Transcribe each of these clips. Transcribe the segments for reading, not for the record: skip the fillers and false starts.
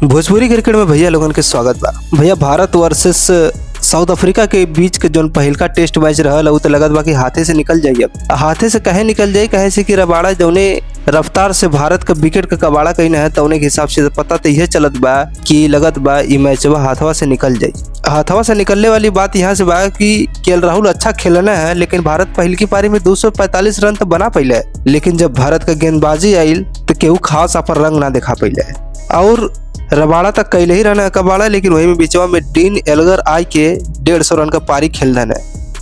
Bhojpuri cricket में भैया लोगन के स्वागत बा। भैया भारत वर्सेस साउथ अफ्रीका के बीच के जोन पहिलका टेस्ट मैच रहल उ तो लगत बा कि हाथे से निकल जाई। अब हाथे से कहे निकल जाई, कहे से कि रबाड़ा जौने रफ्तार से भारत का विकेट का कबाड़ा कहीं है तौने के हिसाब से पता तो यह चलत बा कि लगत बा ई मैचवा हाथवा से निकल जाई। हाथवा से निकलने वाली बात यहाँ से बा कि केएल राहुल अच्छा खेलना है, लेकिन भारत पहल की पारी में 245 रन तो बना पहले, लेकिन जब भारत का गेंदबाजी आयल तो केहू खास अपन रंग ना दिखा पहले। और रबाड़ा तक कैले ही रन कबाड़ा, लेकिन वही में बीचवा में डीन एल्गर आई के 150 रन का पारी खेल है,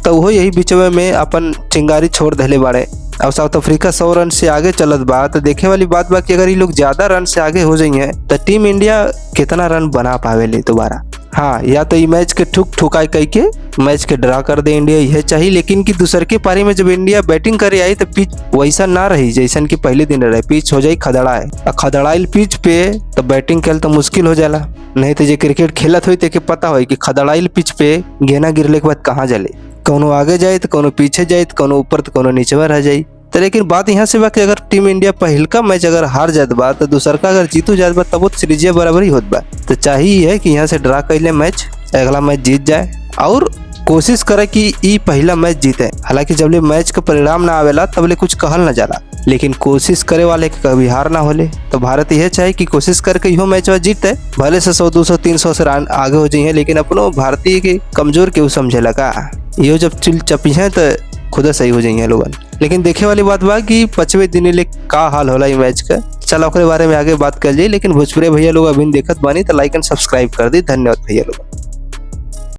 तो वो यही बीचवा में अपन चिंगारी छोड़ दहले बाड़े। अब साउथ अफ्रीका 100 रन से आगे चलत बा, तो देखे वाली बात बा कि अगर ये लोग ज्यादा रन से आगे हो जाइए तो टीम इंडिया कितना रन बना पावेले दोबारा। हाँ, या तो ये मैच के ठुकाई कई के मैच के ड्रा कर दे इंडिया, यह चाहिए। लेकिन कि दूसर के पारी में जब इंडिया बैटिंग करे आई तो पिच वैसा ना रही जैसन कि पहले दिन रहे, पिच हो जाई खदड़ा है। खदड़ाइल पिच पे तो बैटिंग खेल तो मुश्किल हो जाला। नहीं तो जो क्रिकेट खेलत हुई तो पता हो कि खदड़ाइल पिच पे गेना गिरले के बाद कहाँ जले, कोनो आगे जाए तो कोनो पीछे जाए, तो कोनो ऊपर तो कोनो नीचे रह जाए। तो लेकिन बात यहाँ से बा कि अगर टीम इंडिया पहल का मैच अगर हार जात बा तो दूसर का अगर जीतू जात बा तब सीरीजिया बराबरी होत बा। तो चाहिए है कि यहाँ से ड्रा कैले मैच अगला मैच जीत जाए और कोशिश करे कि ई पहला मैच जीते। हालांकि जब ले मैच का परिणाम ना आवेला तब ले कुछ कहल ना जाला, लेकिन कोशिश करे वाले के कभी हार ना होले। तो भारत यह चाहे कि कोशिश करके इहो मैच जीते, भले से 100 200 300 से रन आगे हो जाइए, लेकिन अपनो भारतीय के कमजोर के समझे लगा यो जब चिल चपी है तो खुद सही हो जाइए लोगन। लेकिन देखे वाली बात बा कि 5वें दिन ले का हाल होला ई मैच का। चल ओकरे बारे में आगे बात कर जाए, लेकिन भोजपुरी भैया लोग अभी देखत बानी तो लाइक एंड सब्सक्राइब कर दी। धन्यवाद भैया लोग।